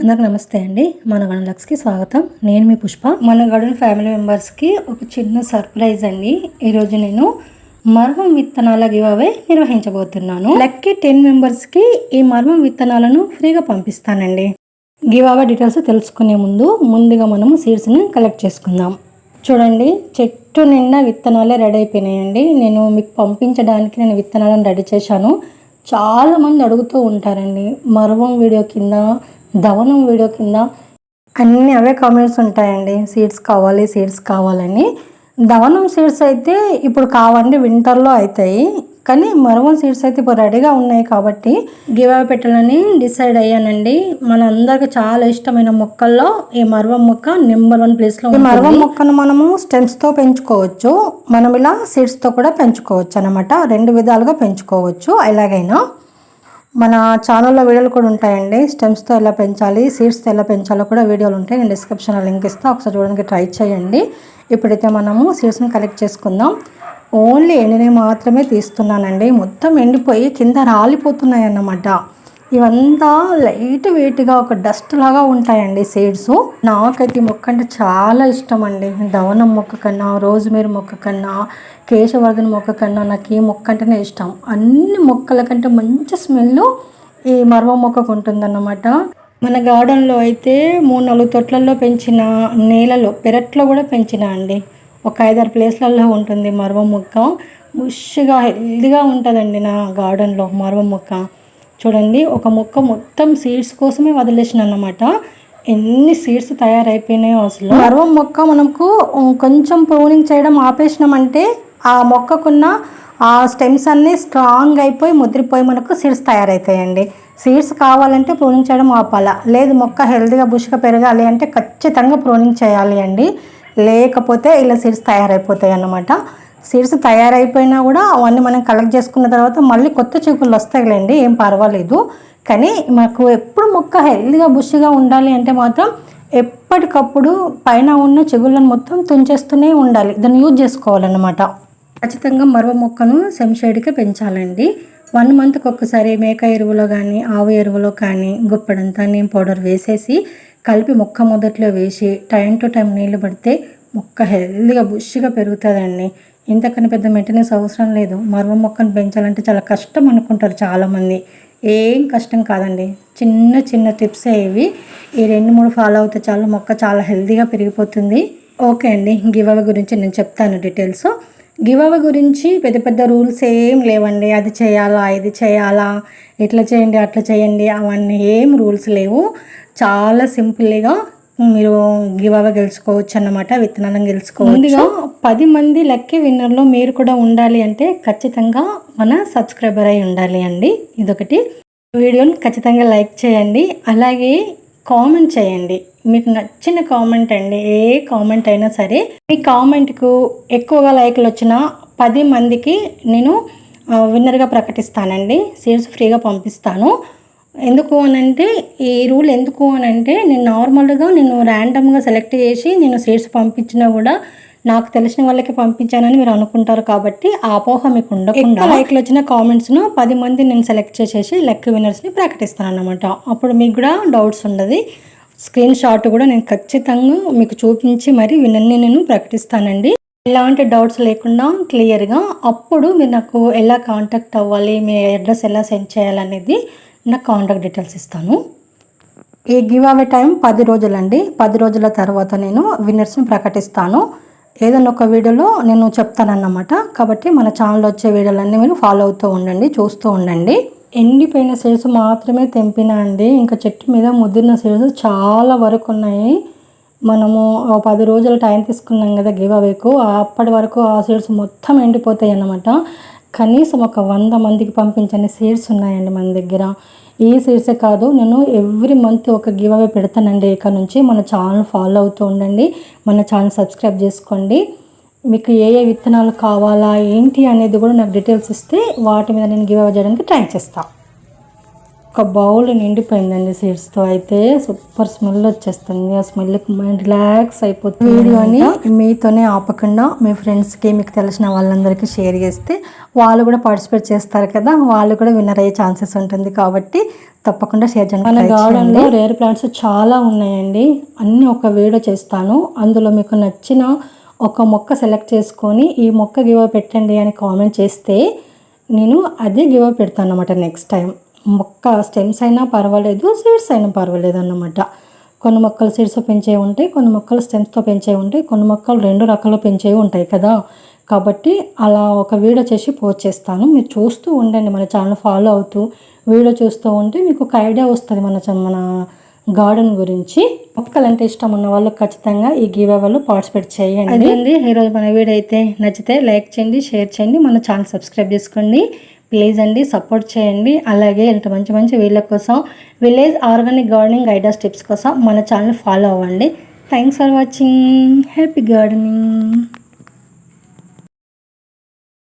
అందరికి నమస్తే అండి. మన గార్డెన్ లక్స్కి స్వాగతం. నేను మీ పుష్ప. మన గార్డెన్ ఫ్యామిలీ మెంబర్స్కి ఒక చిన్న సర్ప్రైజ్ అండి. ఈరోజు నేను మర్మం విత్తనాల గివ్ అవే నిర్వహించబోతున్నాను. లక్కీ 10 మెంబర్స్కి ఈ మర్మం విత్తనాలను ఫ్రీగా పంపిస్తానండి. గివ్ అవే డీటెయిల్స్ తెలుసుకునే ముందుగా మనము సీడ్స్ని కలెక్ట్ చేసుకుందాం. చూడండి, చెట్టు నిండా విత్తనాలే రెడీ అయిపోయినాయండి. నేను మీకు పంపించడానికి నేను విత్తనాలను రెడీ చేశాను. చాలామంది అడుగుతూ ఉంటారండి, మర్మం వీడియో కింద, దవనం వీడియో కింద అన్నీ అవే కామెంట్స్ ఉంటాయండి, సీడ్స్ కావాలని. దవనం సీడ్స్ అయితే ఇప్పుడు కావండి, వింటర్లో అవుతాయి. కానీ మర్మం సీడ్స్ అయితే ఇప్పుడు రెడీగా ఉన్నాయి కాబట్టి గివ్ అవే పెట్టాలని డిసైడ్ అయ్యానండి. మన అందరికి చాలా ఇష్టమైన మొక్కల్లో ఈ మర్మం మొక్క నెంబర్ 1 ప్లేస్లో. ఈ మర్మం మొక్కను మనము స్టెమ్స్తో పెంచుకోవచ్చు, మనం ఇలా సీడ్స్తో కూడా పెంచుకోవచ్చు అనమాట. 2 విధాలుగా పెంచుకోవచ్చు. ఎలాగైనా మన ఛానల్లో వీడియోలు కూడా ఉంటాయండి. స్టెమ్స్తో ఎలా పెంచాలి, సీడ్స్తో ఎలా పెంచాలో కూడా వీడియోలు ఉంటాయి. నేను డిస్క్రిప్షన్లో లింక్ ఇస్తాను, ఒకసారి చూడడానికి ట్రై చేయండి. ఇప్పుడైతే మనము సీడ్స్ని కలెక్ట్ చేసుకుందాం. ఓన్లీ ఎండినవి మాత్రమే తీస్తున్నానండి. మొత్తం ఎండిపోయి కింద రాలిపోతున్నాయి అన్నమాట. ఇవంతా లైట్ వెయిట్గా ఒక డస్ట్ లాగా ఉంటాయండి సీడ్స్. నాకైతే ఈ మొక్క అంటే చాలా ఇష్టం అండి. దవనం మొక్క కన్నా, రోజ్మేరీ మొక్క కన్నా, కేశవర్ధన మొక్క కన్నా నాకు ఈ మొక్క అంటేనే ఇష్టం. అన్ని మొక్కల కంటే మంచి స్మెల్ ఈ మర్మం మొక్కకు ఉంటుందన్నమాట. మన గార్డెన్లో అయితే 3-4 తొట్లల్లో పెంచిన, నేలలో పెరట్లో కూడా పెంచిన అండి. ఒక 5-6 ప్లేస్లలో ఉంటుంది మర్మం మొక్క. బుష్గా హెల్దీగా ఉంటుందండి నా గార్డెన్లో మర్మం మొక్క. చూడండి, ఒక మొక్క మొత్తం సీడ్స్ కోసమే వదిలేసిన అన్నమాట. ఎన్ని సీడ్స్ తయారైపోయినాయో అసలు. మర్మం మొక్క మనకు కొంచెం ప్రూనింగ్ చేయడం ఆపేసినామంటే ఆ మొక్కకున్న ఆ స్టెమ్స్ అన్నీ స్ట్రాంగ్ అయిపోయి ముద్రిపోయి మనకు సీడ్స్ తయారవుతాయండి. సీడ్స్ కావాలంటే ప్రూనింగ్ చేయడం ఆపాలా, లేదు మొక్క హెల్దీగా బుష్గా పెరగాలి అంటే ఖచ్చితంగా ప్రూనింగ్ చేయాలి అండి. లేకపోతే ఇలా సీడ్స్ తయారైపోతాయి అన్నమాట. సీడ్స్ తయారైపోయినా కూడా అవన్నీ మనం కలెక్ట్ చేసుకున్న తర్వాత మళ్ళీ కొత్త చిగుళ్ళు వస్తాయిలేండి, ఏం పర్వాలేదు. కానీ మాకు ఎప్పుడు మొక్క హెల్దీగా బుష్గా ఉండాలి అంటే మాత్రం ఎప్పటికప్పుడు పైన ఉన్న చిగుళ్ళను మొత్తం తుంచేస్తూనే ఉండాలి, దాన్ని యూజ్ చేసుకోవాలన్నమాట. ఖచ్చితంగా మర్వ మొక్కను సెమిషేడ్కి పెంచాలండి. 1 మంత్కి ఒక్కసారి మేక ఎరువులో కానీ, ఆవు ఎరువులో కానీ గుప్పెడంతా నీమ్ పౌడర్ వేసేసి కలిపి మొక్క మొదట్లో వేసి టైం టు టైం నీళ్ళు పడితే మొక్క హెల్దీగా బుష్గా పెరుగుతుందండి. ఇంతకన్నా పెద్ద మెయింటెనెన్స్ అవసరం లేదు. మర్మం మొక్కను పెంచాలంటే చాలా కష్టం అనుకుంటారు చాలామంది. ఏం కష్టం కాదండి, చిన్న చిన్న టిప్సే ఇవి. ఈ 2-3 ఫాలో అవుతే చాలు, మొక్క చాలా హెల్దీగా పెరిగిపోతుంది. ఓకే అండి, గివ్ అవే గురించి నేను చెప్తాను డీటెయిల్స్. గివ్ అవే గురించి పెద్ద పెద్ద రూల్స్ ఏం లేవండి. అది చేయాలా, ఇది చేయాలా, ఇట్లా చేయండి, అట్లా చేయండి, అవన్నీ ఏం రూల్స్ లేవు. చాలా సింపుల్గా మీరు గివ్ అవే గెలుచుకోవచ్చు అన్నమాట. విత్తనాలను గెలుచుకోవచ్చు. ముందుగా 10 మంది లక్కీ విన్నర్లో మీరు కూడా ఉండాలి అంటే ఖచ్చితంగా మన సబ్స్క్రైబర్ అయి ఉండాలి అండి. ఇదొకటి. వీడియోని ఖచ్చితంగా లైక్ చేయండి, అలాగే కామెంట్ చేయండి. మీకు నచ్చిన కామెంట్ అండి, ఏ కామెంట్ అయినా సరే. మీ కామెంట్కు ఎక్కువగా లైక్లు వచ్చిన 10 మందికి నేను విన్నర్గా ప్రకటిస్తానండి. సీడ్స్ ఫ్రీగా పంపిస్తాను. ఎందుకు అనంటే, ఈ రూల్ ఎందుకు అనంటే, నేను నార్మల్గా ర్యాండమ్గా సెలెక్ట్ చేసి నేను సీడ్స్ పంపించినా కూడా నాకు తెలిసిన వాళ్ళకి పంపించానని మీరు అనుకుంటారు. కాబట్టి ఆ అపోహ మీకు ఉండకుండా లైక్లు వచ్చిన కామెంట్స్ను 10 మంది నేను సెలెక్ట్ చేసేసి లక్కీ విన్నర్స్ని ప్రకటిస్తాను అన్నమాట. అప్పుడు మీకు కూడా డౌట్స్ ఉండదు. స్క్రీన్ షాట్ కూడా నేను ఖచ్చితంగా మీకు చూపించి మరి విన్నర్ని నేను ప్రకటిస్తానండి. ఎలాంటి డౌట్స్ లేకుండా క్లియర్గా. అప్పుడు మీరు నాకు ఎలా కాంటాక్ట్ అవ్వాలి, మీ అడ్రస్ ఎలా సెండ్ చేయాలనేది నాకు కాంటాక్ట్ డీటెయిల్స్ ఇస్తాను. ఈ గివ్ అవే టైం 10 రోజులండి. 10 రోజుల తర్వాత నేను విన్నర్స్ని ప్రకటిస్తాను. ఏదైనా ఒక వీడియోలో నేను చెప్తానన్నమాట. కాబట్టి మన ఛానల్లో వచ్చే వీడియోలన్నీ మీరు ఫాలో అవుతూ ఉండండి, చూస్తూ ఉండండి. ఎండిపోయిన సీడ్స్ మాత్రమే తెంపినా అండి. ఇంకా చెట్టు మీద ముదిరిన సీడ్స్ చాలా వరకు ఉన్నాయి. మనము 10 రోజులు టైం తీసుకున్నాం కదా గివ్ అవేకు, అప్పటి వరకు ఆ సీడ్స్ మొత్తం ఎండిపోతాయి అన్నమాట. కనీసం ఒక 100 మందికి పంపించని సీడ్స్ ఉన్నాయండి మన దగ్గర. ఈ సీడ్సే కాదు, నేను ఎవ్రీ మంత్ ఒక గివ్ అవే పెడతానండి. ఇక్కడ నుంచి మన ఛానల్ ఫాలో అవుతూ ఉండండి, మన ఛానల్ సబ్స్క్రైబ్ చేసుకోండి. మీకు ఏ ఏ విత్తనాలు కావాలా ఏంటి అనేది కూడా నాకు డీటెయిల్స్ ఇస్తే వాటి మీద నేను గివ్ అవే చేయడానికి ట్రై చేస్తాను. ఒక బౌల్ నిండిపోయిందండి సీడ్స్తో. అయితే సూపర్ స్మెల్ వచ్చేస్తుంది. ఆ స్మెల్కి మైండ్ రిలాక్స్ అయిపోతుంది. వీడియోని మీతోనే ఆపకుండా మీ ఫ్రెండ్స్కి, మీకు తెలిసిన వాళ్ళందరికీ షేర్ చేస్తే వాళ్ళు కూడా పార్టిసిపేట్ చేస్తారు కదా, వాళ్ళు కూడా విన్నర్ అయ్యే ఛాన్సెస్ ఉంటుంది. కాబట్టి తప్పకుండా షేర్ చేయండి. మన గార్డెన్లో రేర్ ప్లాంట్స్ చాలా ఉన్నాయండి. అన్నీ ఒక వీడియో చేస్తాను. అందులో మీకు నచ్చిన ఒక మొక్క సెలెక్ట్ చేసుకొని ఈ మొక్క గివ్ పెట్టండి అని కామెంట్ చేస్తే నేను అదే గివ్ పెడతాను అన్నమాట. నెక్స్ట్ టైం మొక్క స్టెమ్స్ అయినా పర్వాలేదు, సీడ్స్ అయినా పర్వాలేదు అన్నమాట. కొన్ని మొక్కలు సీడ్స్తో పెంచేవి ఉంటాయి, కొన్ని మొక్కలు స్టెమ్స్తో పెంచేవి ఉంటాయి, కొన్ని మొక్కలు 2 రకాలు పెంచేవి ఉంటాయి కదా. కాబట్టి అలా ఒక వీడియో చేసి పోస్ట్ చేస్తాను. మీరు చూస్తూ ఉండండి, మన ఛానల్ ఫాలో అవుతూ వీడియో చూస్తూ ఉంటే మీకు ఒక ఐడియా వస్తుంది మన గార్డెన్ గురించి. మొక్కలు అంటే ఇష్టం ఉన్న వాళ్ళు ఖచ్చితంగా ఈ గివ్ అవేలో పార్టిసిపేట్ చేయండి. అదేండి ఈరోజు మన వీడియో అయితే నచ్చితే లైక్ చేయండి, షేర్ చేయండి, మన ఛానల్ సబ్స్క్రైబ్ చేసుకోండి ప్లీజ్ అండి. సపోర్ట్ చేయండి. అలాగే ఇంత మంచి మంచి వీళ్ళ కోసం, village organic gardening ideas tips కోసం మన ఛానల్ ఫాలో అవ్వండి. Thanks for watching. Happy gardening.